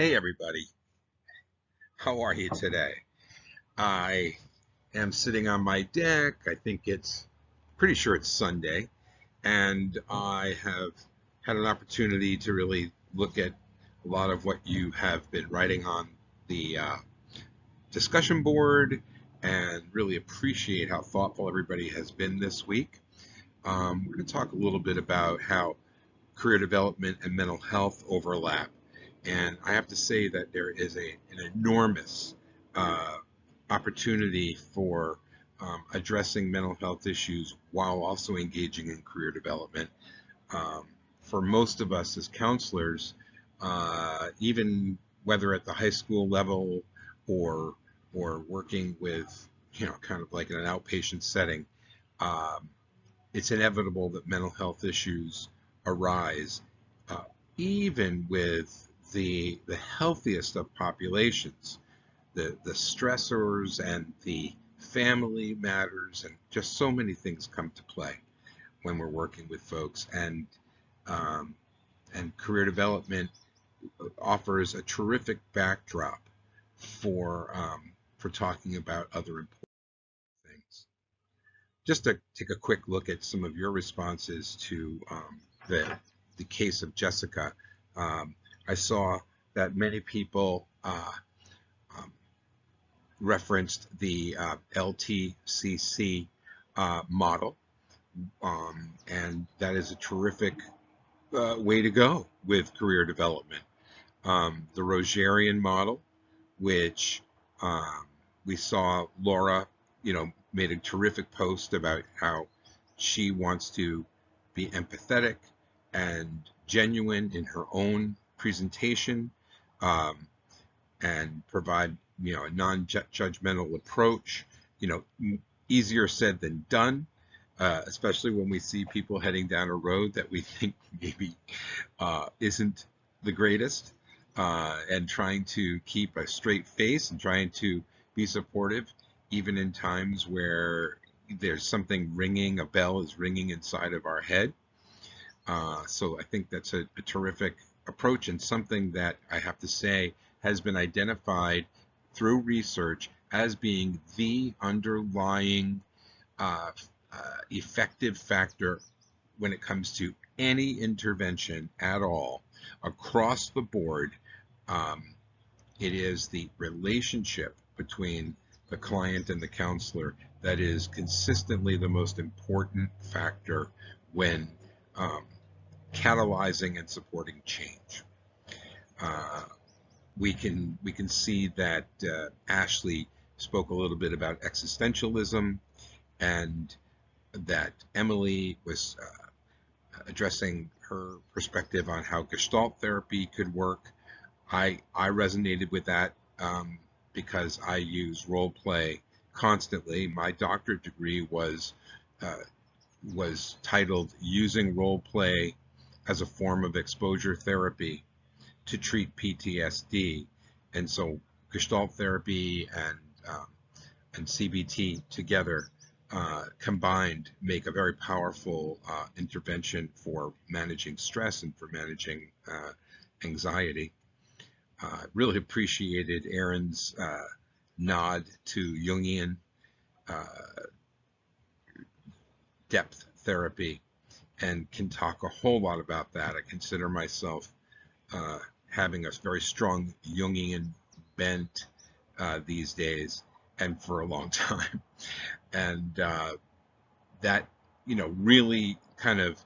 Hey everybody, how are you today? I am sitting on my deck. I think it's pretty sure it's Sunday, and I have had an opportunity to really look at a lot of what you have been writing on the discussion board and really appreciate how thoughtful everybody has been this week. We're going to talk a little bit about how career development and mental health overlap. And I have to say that there is an enormous uh, opportunity for addressing mental health issues while also engaging in career development. Um, for most of us as counselors, even whether at the high school level or working with, kind of like in an outpatient setting, um, it's inevitable that mental health issues arise, uh, even with the healthiest of populations. The stressors and the family matters and just so many things come to play when we're working with folks, um, and career development offers a terrific backdrop for talking about other important things. Just to take a quick look at some of your responses to the case of Jessica, um, I saw that many people um, referenced the LTCC model, and that is a terrific way to go with career development. The Rogerian model, which um, we saw Laura, made a terrific post about how she wants to be empathetic and genuine in her own presentation, um, and provide, a non-judgmental approach. Easier said than done, especially when we see people heading down a road that we think maybe isn't the greatest, and trying to keep a straight face and trying to be supportive, even in times where there's something ringing, a bell is ringing inside of our head. So I think that's a terrific approach and something that I have to say has been identified through research as being the underlying uh, effective factor when it comes to any intervention at all across the board. Um, it is the relationship between the client and the counselor that is consistently the most important factor when um, catalyzing and supporting change. Uh, we can see that Ashley spoke a little bit about existentialism, and that Emily was addressing her perspective on how Gestalt therapy could work. I resonated with that, because I use role play constantly. My doctorate degree uh, was titled "Using Role Play as a Form of Exposure Therapy to Treat PTSD," and so Gestalt therapy um, and CBT together, combined, make a very powerful intervention for managing stress and for managing anxiety. Really appreciated Aaron's nod to Jungian uh, depth therapy, and can talk a whole lot about that. I consider myself uh, having a very strong Jungian bent these days and for a long time. And that, really kind of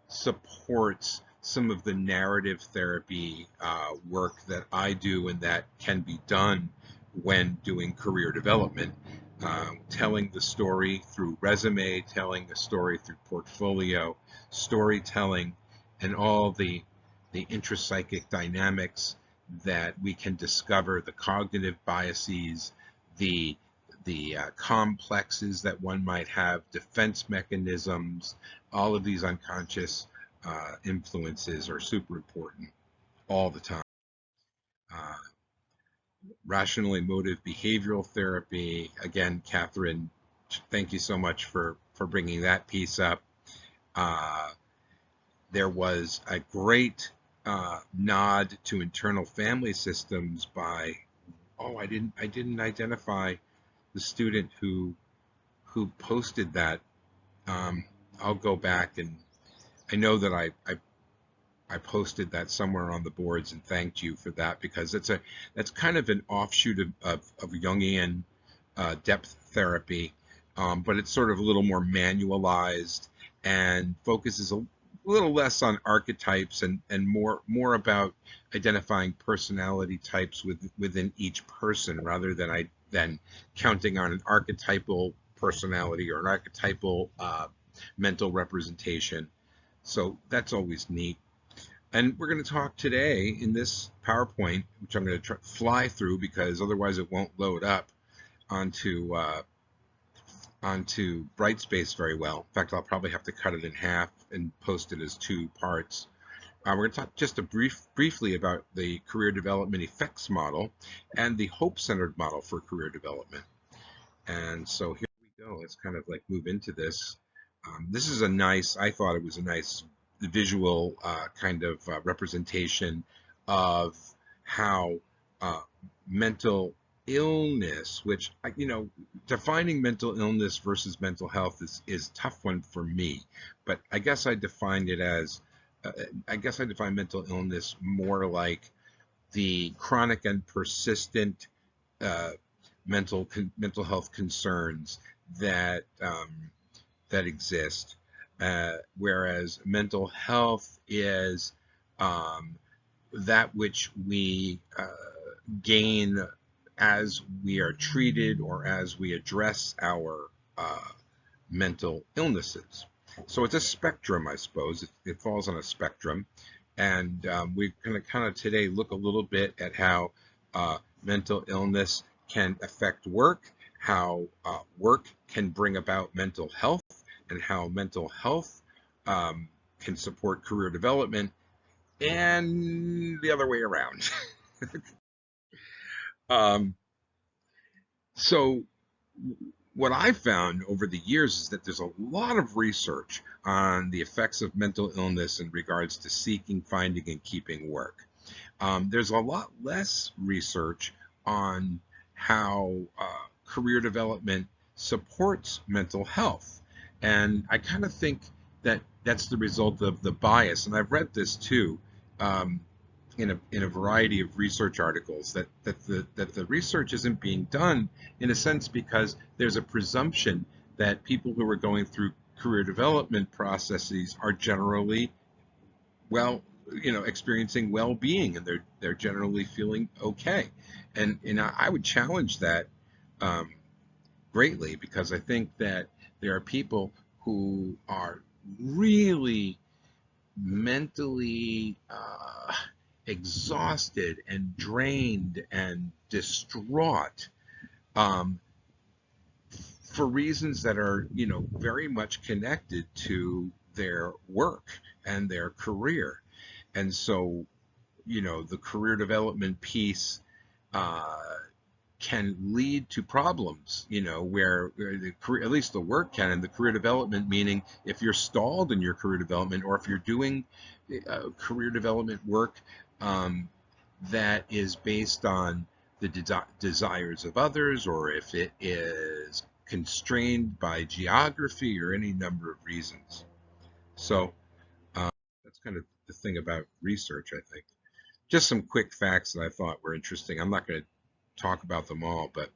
supports some of the narrative therapy work that I do and that can be done when doing career development. Telling the story through resume, telling the story through portfolio, storytelling, and all the intrapsychic dynamics that we can discover, the cognitive biases, the complexes that one might have, defense mechanisms, all of these unconscious influences are super important all the time. Uh, Rational emotive behavioral therapy, again, Catherine, thank you so much for bringing that piece up. Uh, there was a great nod to internal family systems by, oh, I didn't identify the student who posted that. Um, I'll go back, and I know that I posted that somewhere on the boards and thanked you for that, because that's kind of an offshoot of Jungian depth therapy, but it's sort of a little more manualized and focuses a little less on archetypes and more about identifying personality types within each person, rather than counting on an archetypal personality or an archetypal mental representation. So that's always neat. And we're going to talk today in this PowerPoint, which I'm going to fly through because otherwise it won't load up onto Brightspace very well. In fact, I'll probably have to cut it in half and post it as two parts. We're going to talk just briefly about the career development effects model and the hope-centered model for career development. And so here we go. Let's kind of like move into this. This is I thought it was a nice visual kind of representation of how mental illness, which, defining mental illness versus mental health is a tough one for me. But I guess I define mental illness more like the chronic and persistent uh, mental health concerns that exist, whereas mental health is um, that which we gain as we are treated or as we address our mental illnesses. So it's a spectrum, I suppose. It falls on a spectrum. And we're going to kind of today look a little bit at how mental illness can affect work, how work can bring about mental health, and how mental health can support career development, and the other way around. um, so what I've found over the years is that there's a lot of research on the effects of mental illness in regards to seeking, finding, and keeping work. There's a lot less research on how career development supports mental health. And I kind of think that that's the result of the bias. And I've read this too, um, in a variety of research articles, that the research isn't being done in a sense because there's a presumption that people who are going through career development processes are generally well, experiencing well-being, and they're generally feeling okay. And I would challenge that um, greatly, because I think that there are people who are really mentally exhausted and drained and distraught, um, for reasons that are, very much connected to their work and their career. And so, the career development piece uh, can lead to problems, where the career, at least the work can, and the career development, meaning if you're stalled in your career development, or if you're doing career development work um, that is based on the desires of others, or if it is constrained by geography or any number of reasons. So um, that's kind of the thing about research, I think. Just some quick facts that I thought were interesting. I'm not going to talk about them all, but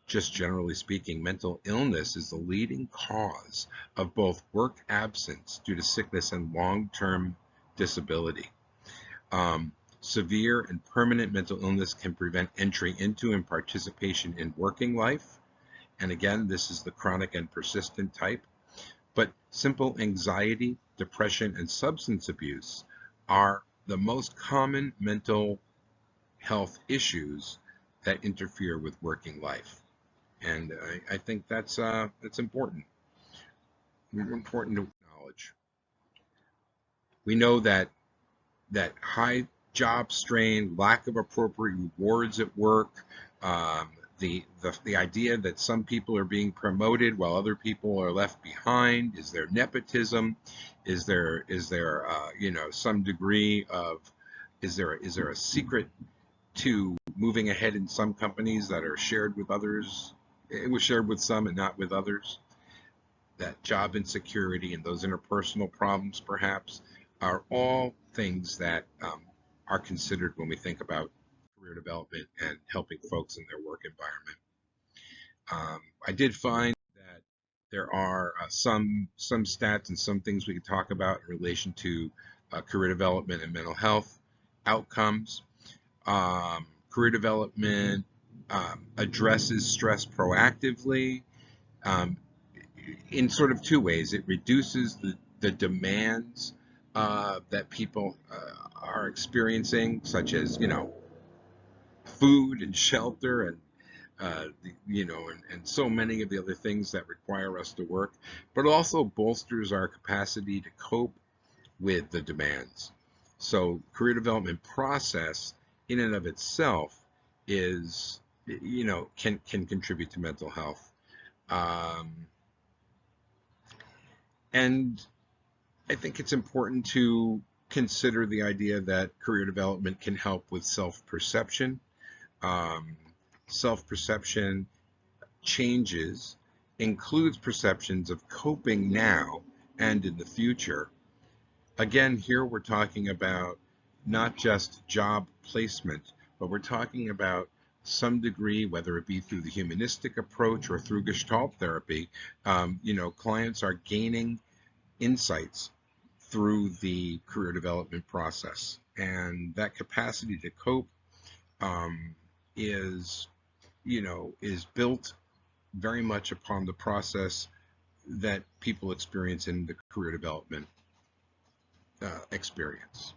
just generally speaking, mental illness is the leading cause of both work absence due to sickness and long-term disability. Severe and permanent mental illness can prevent entry into and participation in working life. And again, this is the chronic and persistent type. But simple anxiety, depression, and substance abuse are the most common mental health issues that interfere with working life. And I think that's important. Important to acknowledge. We know that high job strain, lack of appropriate rewards at work, um, the idea that some people are being promoted while other people are left behind. Is there nepotism? Is there some degree of Is there a secret to moving ahead in some companies that are shared with others? It was shared with some and not with others. That job insecurity and those interpersonal problems, perhaps, are all things that are considered when we think about career development and helping folks in their work environment. I did find that there are some stats and some things we could talk about in relation to career development and mental health outcomes. Career development addresses stress proactively um, in sort of two ways. It reduces the demands that people are experiencing, such as, food and shelter and and so many of the other things that require us to work, but also bolsters our capacity to cope with the demands. So career development process in and of itself is, can contribute to mental health. Um, and I think it's important to consider the idea that career development can help with self-perception. Um, Self-perception changes includes perceptions of coping now and in the future. Again, here we're talking about not just job placement, but we're talking about some degree, whether it be through the humanistic approach or through Gestalt therapy, clients are gaining insights through the career development process. And that capacity to cope um, is, is built very much upon the process that people experience in the career development experience.